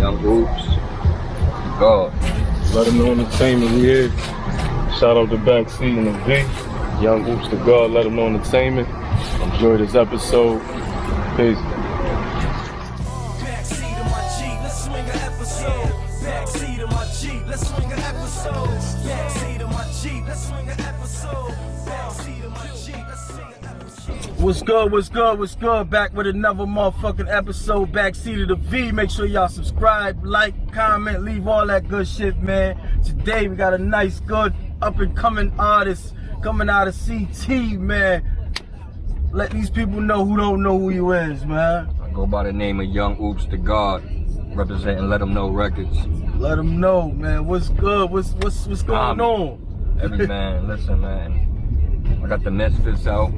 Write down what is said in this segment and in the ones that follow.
Young Oopz. God. Let Him Know Entertainment, we here. Shout out to Backseat and the V. Young Oopz to God, Let Him Know Entertainment. Enjoy this episode. Peace. Backseat of my Jeep, let's swing an episode. Backseat of my Jeep, let's swing an episode. Backseat of my Jeep, let's swing an episode. Backseat of my Jeep, let's swing an episode. What's good, what's good, what's good? Back with another motherfucking episode, Backseat of the V. Make sure y'all subscribe, like, comment, leave all that good shit, man. Today we got a nice, good, up-and-coming artist coming out of CT, man. Let these people know who don't know who you is, man. I go by the name of Young Oopz to God, representing Let 'Em Know Records. Let them know, man. What's good? What's going on? Every man, listen, man. I got the Misfits out.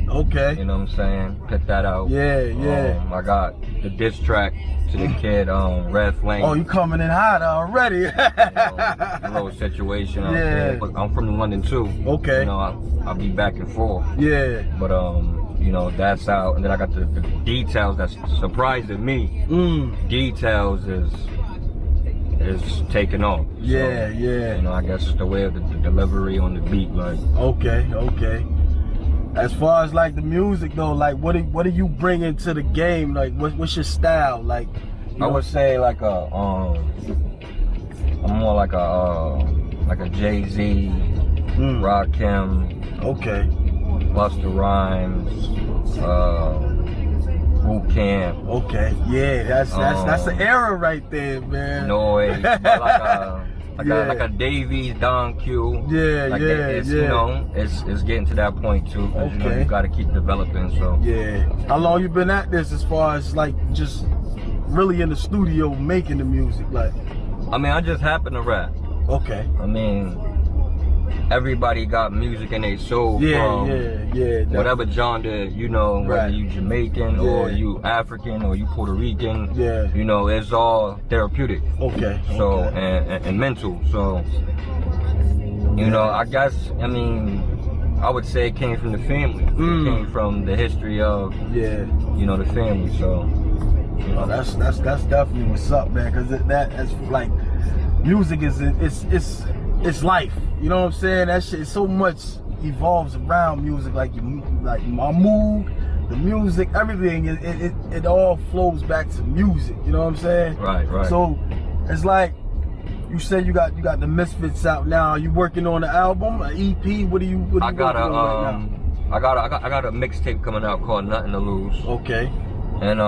Okay. You know what I'm saying? Pick that out. Yeah. I got the diss track to the kid, Red Flame. Oh, you coming in hot already? A little situation. Yeah. But I'm from London too. Okay. You know, I'll be back and forth. Yeah. But you know, that's out. And then I got the details that's surprising me. Details is taking off. Yeah, so, yeah. You know, I guess it's the way of the delivery on the beat, like. Okay. As far as like the music though, like what do you bring into the game? Like what's your style? Like I would say like I'm more like a Jay-Z, Rakim, okay. Busta Rhymes, Boot Camp. Okay, yeah, that's an era right there, man. Noise, like a Davies, Don Q. Yeah. You know, it's getting to that point too. Cause, you know, you gotta keep developing. So yeah. How long you been at this? As far as like just really in the studio making the music, like? I mean, I just happen to rap. Okay. I mean, everybody got music in their soul. Yeah. Whatever genre, you know, whether Right. you Jamaican or you African or you Puerto Rican, Yeah. you know, it's all therapeutic. Okay. So okay. and mental. So you know, I guess I would say it came from the family. It came from the history of you know, the family. So you know, that's definitely what's up, man. Cause that's like music is it's life. You know what I'm saying? That shit so much evolves around music. Like my mood, the music, everything. It all flows back to music. You know what I'm saying? Right. So it's like you said you got the Misfits out now. Are you working on an album, an EP? What are you working on right now? I got a mixtape coming out called Nothing to Lose. Okay. And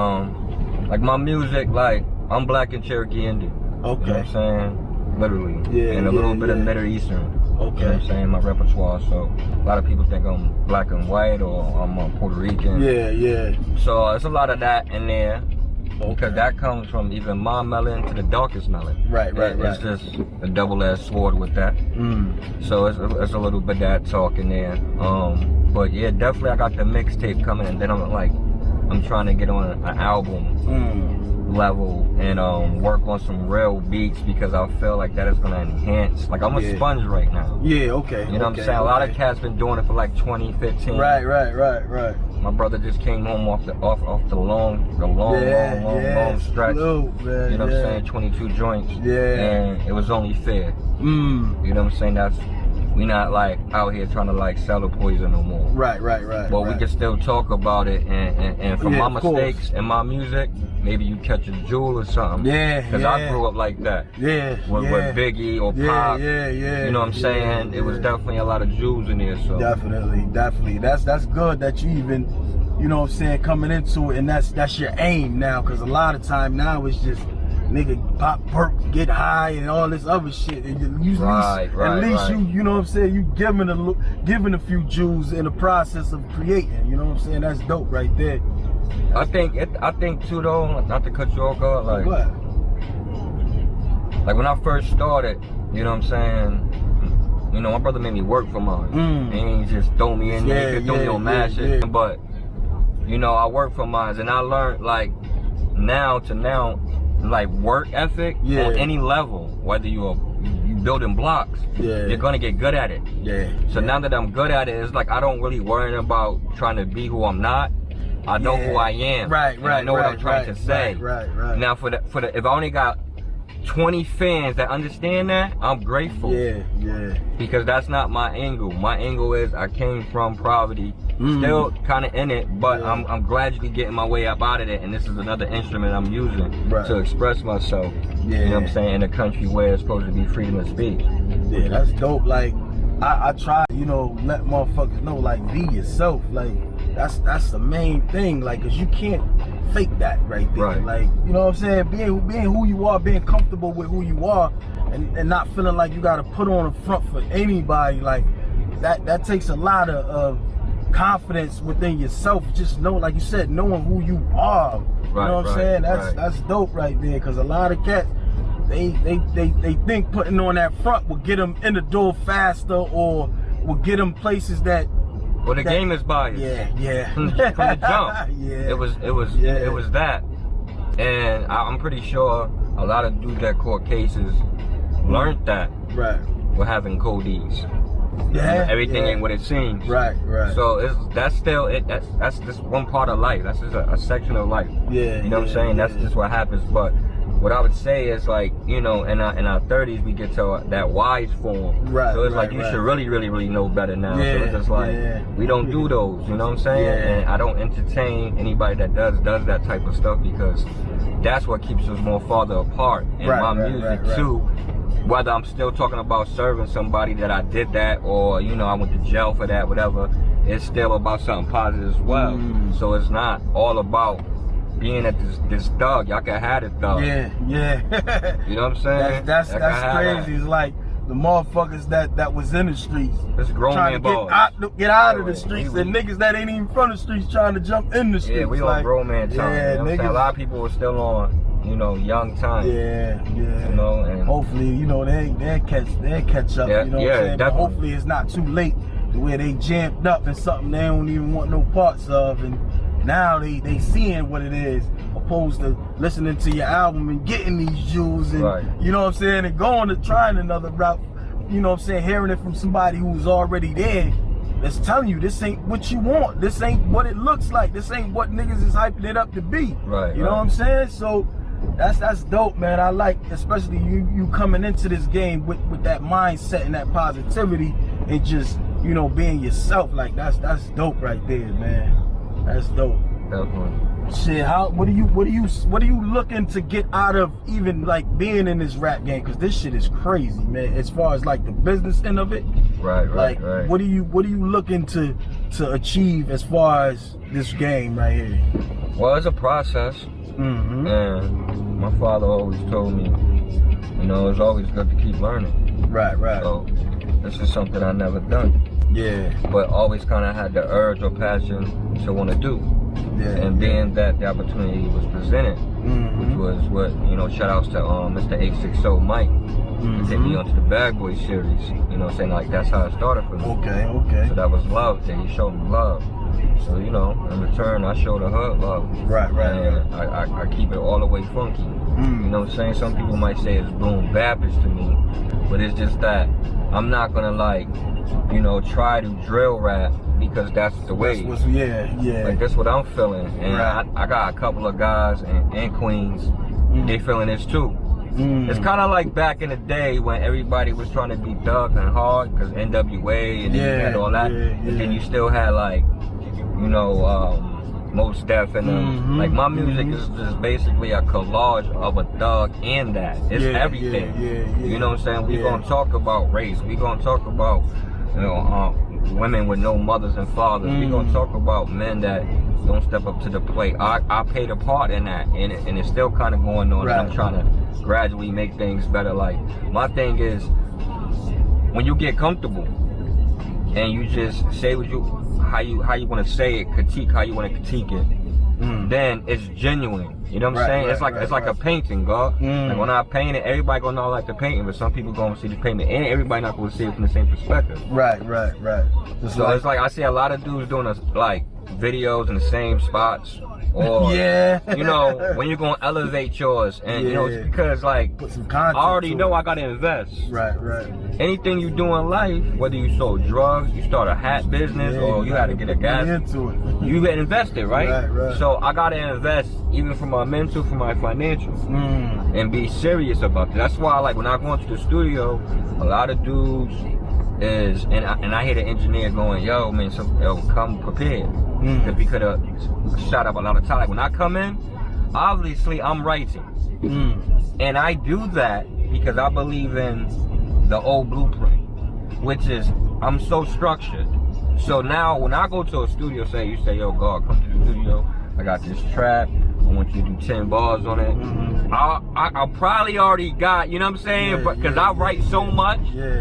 like my music, like I'm Black and Cherokee Indian. Okay. You know what I'm saying? Literally. Yeah. And a little bit of Middle Eastern. Okay. You know what I'm saying? My repertoire. So a lot of people think I'm black and white or I'm Puerto Rican. Yeah. So it's a lot of that in there. Okay. Because that comes from even my melon to the darkest melon. Right. It's just a double-edged sword with that. So it's a little bit of that talk in there. But yeah, definitely I got the mixtape coming, and then I'm trying to get on an album level and work on some real beats, because I feel like that is gonna enhance. Like I'm a sponge right now. Yeah, okay. You know what I'm saying? A lot of cats been doing it for like 20, 15. Right. My brother just came home off the long stretch. Salute, man. You know what I'm saying? 22 joints. Yeah. And it was only fair. You know what I'm saying? We not like out here trying to like sell the poison no more. Right. But we can still talk about it, and from my of course. mistakes and my music, maybe you catch a jewel or something. Yeah. Because I grew up like that. With Biggie or Pop. Yeah. You know what I'm saying? It was definitely a lot of jewels in there. So Definitely. That's good that you even, you know what I'm saying, coming into it, and that's your aim now. Because a lot of time now it's just nigga pop, perk, get high, and all this other shit. And you, at least you know what I'm saying, you giving a few jewels in the process of creating. You know what I'm saying? That's dope right there. I think too though, not to cut you off, like when I first started, you know what I'm saying? You know, my brother made me work for mine. He ain't just throw me in there, he could throw me on mad shit. But you know, I work for mine, and I learned like now, like work ethic on any level, whether you building blocks, you're gonna get good at it. So now that I'm good at it, it's like I don't really worry about trying to be who I'm not. I know who I am. Right, and I know what I'm trying to say. Right. Now for the if I only got 20 fans that understand that, I'm grateful. Yeah. Because that's not my angle. My angle is I came from poverty, still kind of in it, but I'm gradually getting my way up out of it, and this is another instrument I'm using to express myself. You know what I'm saying? In a country where it's supposed to be freedom of speech. Yeah, that's dope. Like I try, you know, let motherfuckers know, like, be yourself. Like that's the main thing. Like, cause you can't fake that right there. Right. Like, you know what I'm saying? Being who you are, being comfortable with who you are, and not feeling like you gotta put on a front for anybody. Like that takes a lot of confidence within yourself. Just know, like you said, knowing who you are. You know what I'm saying? That's dope right there. Cause a lot of cats, they think putting on that front will get them in the door faster or will get them places that. Well, the game is biased. Yeah. From the jump. It was that, and I'm pretty sure a lot of dudes that caught cases learned that. Right. With having codees. Yeah. Everything ain't what it seems. Right. So that's still it. That's just one part of life. That's just a section of life. Yeah. You know what I'm saying? That's just what happens. But what I would say is, like, you know, in our 30s we get to that wise form. Right. So it's like you should really know better now. So it's just like we don't do those. You know what I'm saying? And I don't entertain anybody that does that type of stuff, because that's what keeps us more farther apart. And my music too. Whether I'm still talking about serving somebody that I did that, or, you know, I went to jail for that, whatever, it's still about something positive as well. So it's not all about being at this thug. Y'all can have it thug. Yeah. You know what I'm saying? That's crazy. It's like the motherfuckers that was in the streets. It's grown man balls. Get out of the streets. And niggas that ain't even from the streets trying to jump in the streets. Yeah, we on grown man time. You know what I'm saying? A lot of people are still on, you know, young time. Yeah. You know, and hopefully, you know, they'll catch up. You know what I'm saying? But hopefully it's not too late to where they jammed up in something they don't even want no parts of, and now they seeing what it is, opposed to listening to your album and getting these jewels, and you know what I'm saying, and going to trying another route. You know what I'm saying? Hearing it from somebody who's already there, that's telling you this ain't what you want. This ain't what it looks like. This ain't what niggas is hyping it up to be. Right. You know what I'm saying? So that's dope, man. I like, especially you coming into this game with that mindset and that positivity, and just, you know, being yourself. Like that's dope right there, man. That's dope. Definitely. Shit, what are you looking to get out of even like being in this rap game? Cause this shit is crazy, man. As far as like the business end of it. Right. What are you looking to achieve as far as this game right here? Well, it's a process. And my father always told me, you know, it's always good to keep learning. Right. So this is something I never done. Yeah. But always kind of had the urge or passion to want to do. And being that the opportunity was presented, which was what, you know, shout outs to Mr. 860 Mike, to take me onto the Bad Boy series, you know, saying like that's how it started for me. Okay. So that was love, that he showed me love. So, you know, in return, I showed her love. Right. And I keep it all the way funky. You know what I'm saying? Some people might say it's boom Baptist to me, but it's just that I'm not gonna, like, you know, try to drill rap because that's the way. Like, that's what I'm feeling. And I got a couple of guys and queens, they feeling this too. It's kind of like back in the day when everybody was trying to be thug and hard, because NWA and you had all that. And then you still had, like, you know, Most Def and like, my music is just basically a collage of a thug and that. It's everything. You know what I'm saying? We gonna talk about race. We gonna talk about, you know, women with no mothers and fathers. We gonna talk about men that don't step up to the plate. I played a part in that, and it's still kind of going on. And I'm trying to gradually make things better. Like, my thing is, when you get comfortable and you just say what how you want to say it, critique how you want to critique it, then it's genuine. You know what I'm saying? It's like a painting, God. Like, when I paint it, everybody gonna know I like the painting, but some people gonna see the painting, and everybody not gonna see it from the same perspective. Right. So it's like I see a lot of dudes doing like videos in the same spots. Or, you know, when you're going to elevate yours. And, you know, it's because, like, put some content I already know I got to invest. Right. Anything you do in life, whether you sold drugs, you start a hat business, or you had to get a gas, into it. you get invested, right? Right. So I got to invest, even for my mental, for my financial, and be serious about it. That's why, like, when I go into the studio, a lot of dudes is, and I hear the engineer going, yo, man, come prepared. Because we could have shot up a lot of time. Like, when I come in, obviously I'm writing. And I do that because I believe in the old blueprint, which is I'm so structured. So now when I go to a studio, you say, yo, God, come to the studio, I got this trap, I want you to do 10 bars on it. I probably already got, you know what I'm saying? Because I write so much.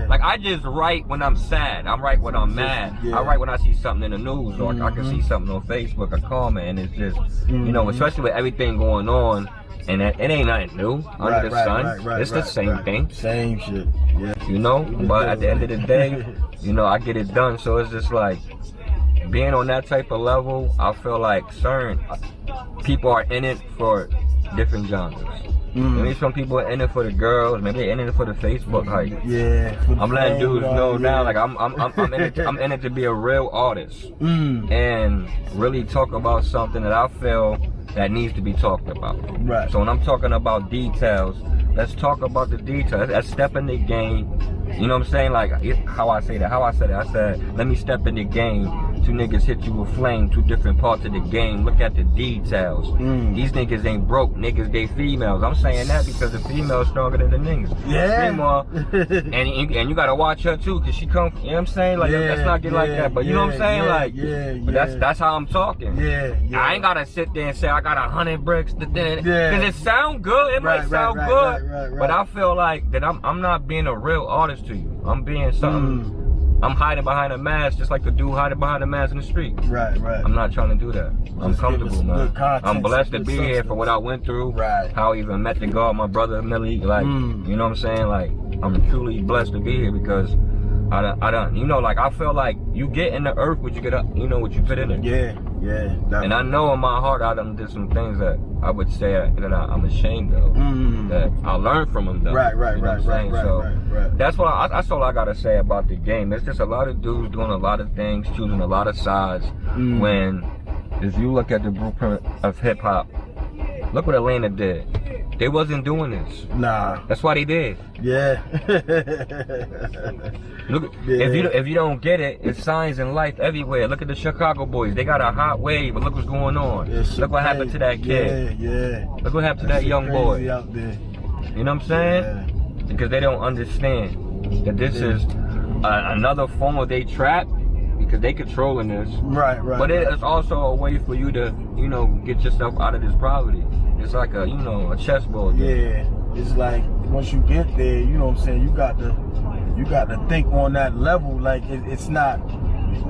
Like, I just write when I'm sad. I write when I'm mad. I write when I see something in the news, or I can see something on Facebook, a comment, and it's just, you know, especially with everything going on, and it ain't nothing new under the sun. It's the same thing. Same shit. You know, but at the end of the day, you know, I get it done. So it's just like, being on that type of level, I feel like certain people are in it for different genres. Maybe some people are in it for the girls, maybe they're in it for the Facebook hype. I'm letting dudes know now, like I'm in it to be a real artist and really talk about something that I feel that needs to be talked about. So when I'm talking about details, let's talk about the details. Let's step in the game. You know what I'm saying? Like, how I said, I said, let me step in the game. Two niggas hit you with flame, two different parts of the game. Look at the details. These niggas ain't broke, niggas, they females. I'm saying that because the female's stronger than the niggas. Female, and you gotta watch her too, cause she come, you know what I'm saying? Like, let's not get like that, but you know what I'm saying? But that's how I'm talking. I ain't gotta sit there and say I got 100 bricks, cause it sound good, it might sound good, but I feel like that I'm not being a real artist to you. I'm being something. I'm hiding behind a mask, just like the dude hiding behind a mask in the street. I'm not trying to do that. I'm comfortable, man. I'm blessed to be here for what I went through. How I even met the God, my brother Millie. Like, you know what I'm saying? Like, I'm truly blessed to be here because I don't, you know, like, I feel like you get in the earth what you get up, you know, what you put in it. And I know in my heart I done did some things that I would say that I'm ashamed of. That I learned from them though. So that's all I gotta say about the game. There's just a lot of dudes doing a lot of things, choosing a lot of sides. When, if you look at the blueprint of hip hop, look what Atlanta did. They wasn't doing this. That's why they did. Look, if you don't get it, it's signs in life everywhere. Look at the Chicago boys. They got a hot wave, but look what's going on. Look what happened to that kid. Look what happened to that young boy. Out there. You know what I'm saying? Because they don't understand that this is another form of their trap, because they controlling this. But it is also a way for you to, you know, get yourself out of this poverty. It's like a, you know, a chessboard. It's like once you get there, you know what I'm saying, you got to think on that level. Like it's not.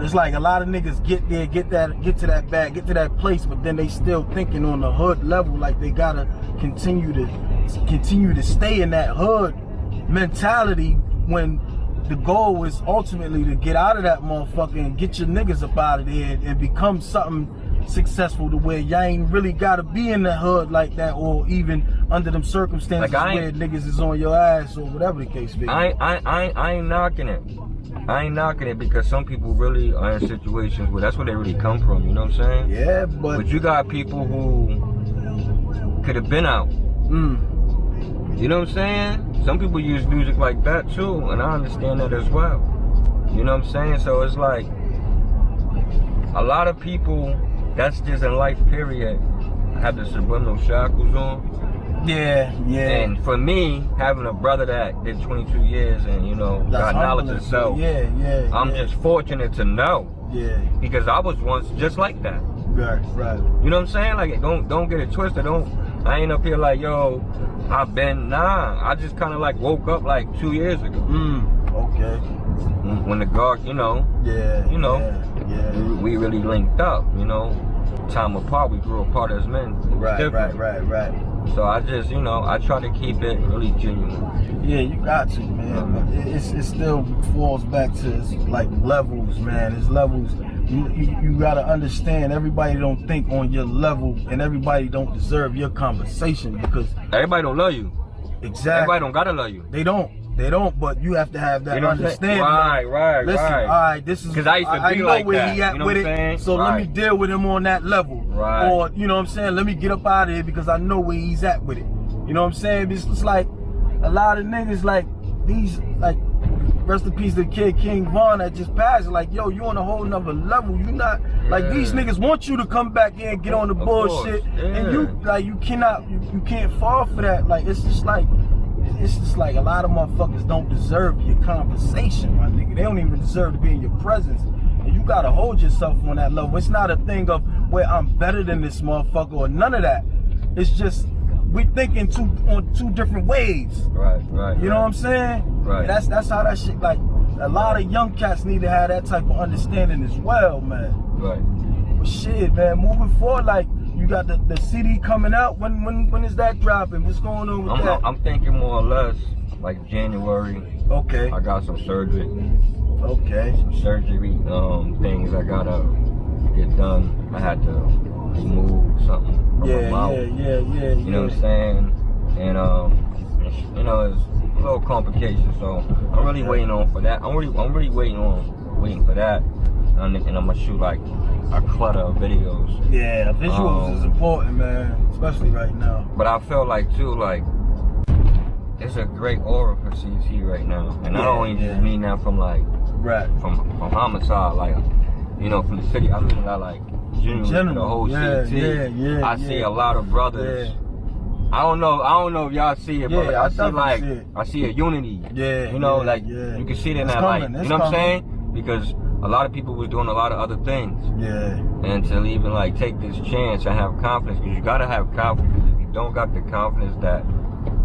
It's like a lot of niggas get there, get to that bag, get to that place, but then they still thinking on the hood level. Like they gotta continue to stay in that hood mentality when the goal is ultimately to get out of that motherfucker and get your niggas up out of there and become something successful to where y'all ain't really gotta be in the hood like that, or even under them circumstances like where niggas is on your ass or whatever the case be. I ain't knocking it. I ain't knocking it because some people really are in situations where that's where they really come from, you know what I'm saying? But you got people who could have been out. You know what I'm saying? Some people use music like that too, and I understand that as well. You know what I'm saying? So it's like a lot of people that's just in life period have the subliminal shackles on. And for me, having a brother that did 22 years and, you know, got knowledge of self, I'm just fortunate to know. Because I was once just like that. You know what I'm saying? Like, don't get it twisted. I ain't up here like, yo, I've been, I just kind of like woke up like 2 years ago. When the God, you know, we really linked up, you know, time apart, we grew apart as men. So I just, you know, I try to keep it really genuine. You got to, man. It still falls back to like levels, man. It's levels you gotta understand, everybody don't think on your level, and everybody don't deserve your conversation, because everybody don't love you. Exactly. Everybody don't gotta love you. They don't, but you have to have that understanding. Right. Listen, all right, this is, because I used to be know like where that. he at You know with what I'm it, saying? so let me deal with him on that level. Right. Or, you know what I'm saying, let me get up out of here because I know where he's at with it. You know what I'm saying? It's like a lot of niggas, like these, like, rest in peace to the kid King Von that just passed. Like, yo, you on a whole nother level. You not like these niggas want you to come back in and get on the bullshit, and you like you can't fall for that. Like it's just like a lot of motherfuckers don't deserve your conversation, my nigga. They don't even deserve to be in your presence. And you gotta hold yourself on that level. It's not a thing of where I'm better than this motherfucker or none of that. It's just we thinking on two different waves. Right. You know what I'm saying? Right. And that's how that shit, like, a lot of young cats need to have that type of understanding as well, man. Right. But shit, man, moving forward, like, you got the CD coming out. When is that dropping? What's going on with that? I'm thinking more or less like January. Okay. I got some surgery. Okay. Some surgery things I gotta get done. I had to remove something from my mouth. Yeah. You know what I'm saying? And you know, it's a little complication. So I'm really waiting on for that. I'm really waiting for that. And I'm gonna shoot like a clutter of videos. Yeah, visuals is important, man, especially right now. But I feel like too, like it's a great aura for CT right now, and I don't even just mean that from like from homicide, like you know, from the city. I mean that like generally the whole CT. I see a lot of brothers. Yeah. I don't know if y'all see it, but Yeah, I see a unity. Yeah. You know, like you can see it in that light. You know what I'm saying? Because a lot of people was doing a lot of other things. Yeah. And to even like take this chance and have confidence, because you gotta have confidence. If you don't got the confidence that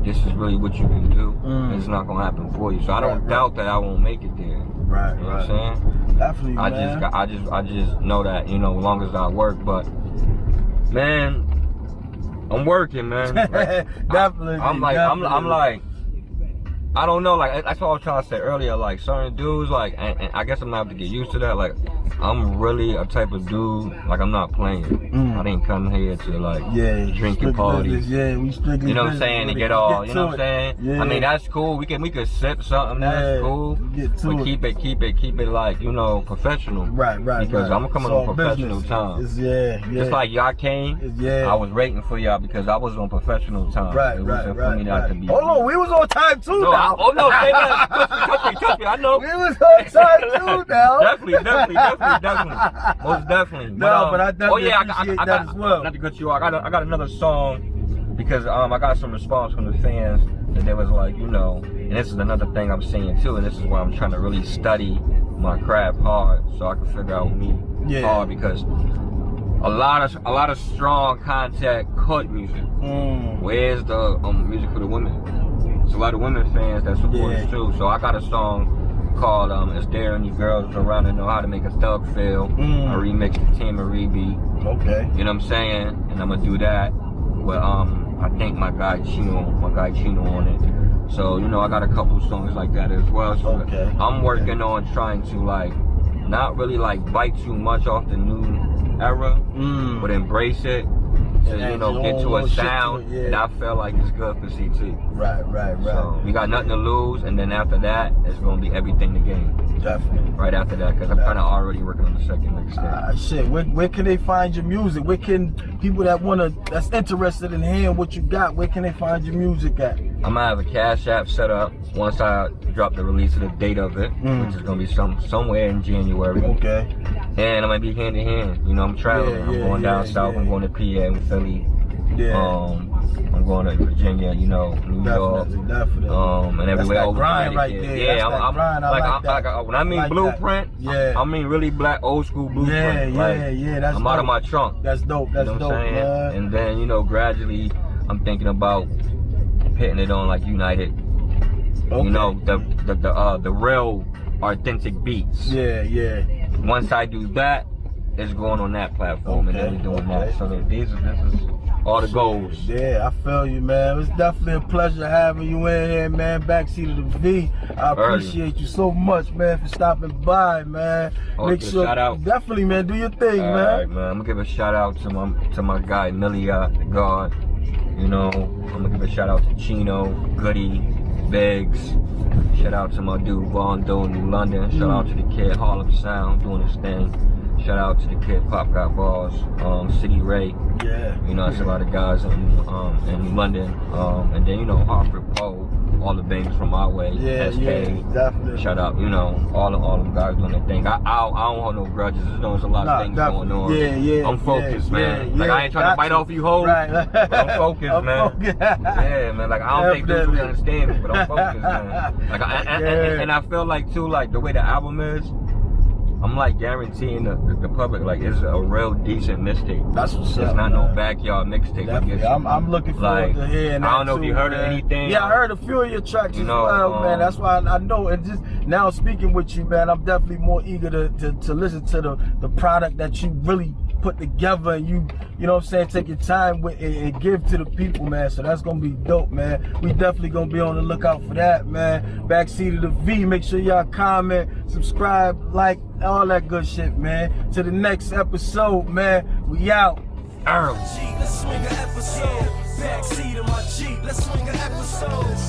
this is really what you can do, it's not gonna happen for you. So I don't doubt that I won't make it there. Right. You know what I'm saying? Definitely, I just know that, you know, as long as I work, but man, I'm working, man. Definitely. I'm like, I don't know, like that's what I was trying to say earlier. Like certain dudes, like, and I guess I'm gonna have to get used to that. Like, I'm really a type of dude. Like, I'm not playing. I didn't come here to like drinking parties. We strictly. You know what I'm saying? To get all. You know what I'm saying? Yeah. I mean, that's cool. We could sip something. That's cool. But keep it like, you know, professional. Right. Because I'm coming on professional time. Just like y'all came. I was waiting for y'all because I was on professional time. Right. For me not to be. Hold on, we was on time too. No, now. Oh no, say that. Trust me, I know. We was on time too now. Definitely. Most definitely. No, but I definitely appreciate that as well. Not to cut you off. I got another song because I got some response from the fans and they was like, you know, and this is another thing I'm saying too, and this is why I'm trying to really study my craft hard so I can figure out me hard, because a lot of strong contact cut music. Where's the music for the women? It's a lot of women fans that support us too. So I got a song called Is There Any Girls Around That Know How to Make a Thug Feel? I remixed the Team Aribi. Okay. You know what I'm saying? And I'm gonna do that with I think my guy Chino on it. So, you know, I got a couple songs like that as well. So I'm working on trying to like not really like bite too much off the new era, but embrace it. To, you know, get to a sound that I feel like is good for CT. Right. So we got nothing to lose, and then after that, it's gonna be everything to gain. Definitely. Right after that, because I'm kind of already working on the second mixtape. Shit, where can they find your music? Where can people that's interested in hearing what you got, where can they find your music at? I'm gonna have a Cash App set up once I drop the release of the date of it, which is gonna be somewhere in January. Okay. And I'm gonna be hand in hand. You know, I'm traveling. I'm going down south. I'm going to PA and Philly. I'm going to Virginia. You know, New York. Definitely. And everywhere over grind right there. I'm when I mean like blueprint, I mean really black old school blueprint. That's I'm out of my trunk. That's dope. That's dope. Man. And then, you know, gradually I'm thinking about hitting it on like United. You know, the real authentic beats. Once I do that, it's going on that platform, and then we're doing that. So this is all the goals. Yeah, I feel you, man. It's definitely a pleasure having you in here, man. Backseat of the V. I appreciate you so much, man, for stopping by, man. Make sure, shout out. Definitely, man, do your thing, man. All right, man. I'm gonna give a shout out to my guy Milia, the God. You know, I'm gonna give a shout out to Chino, Goody, Beggs. Shout out to my dude Von Doe, New London. Shout out to the kid Harlem Sound doing his thing. Shout out to the kid Pop Got Balls, City Ray. Yeah. You know, it's a lot of guys in London. And then, you know, Hartford Poe, all the babies from our way. Yeah, SK. yeah, definitely. Shout out, you know, all them guys doing their thing. I don't hold no grudges. There's a lot of things going on. Yeah. I'm focused, man. Yeah, like, I ain't trying to bite off you hoes. Right. But I'm focused, man. Yeah, man. Like, I don't think dudes really understand me, but I'm focused, man. Like, and I feel like, too, like, the way the album is, I'm like guaranteeing the public like it's a real decent mixtape. That's what's up. It's not no backyard mixtape. Like I'm looking forward to hearing that. I don't know if you heard of anything. Yeah, I heard a few of your tracks as well, man. That's why I know. And just now speaking with you, man, I'm definitely more eager to listen to the product that you really put together and you know what I'm saying, take your time with and give to the people, man. So that's gonna be dope, man. We definitely gonna be on the lookout for that, man. Backseat of the V. Make sure y'all comment, subscribe, like, all that good shit, man. To the next episode, man. We out. Let's swing an episode. Backseat of my Jeep. Let's swing an episode.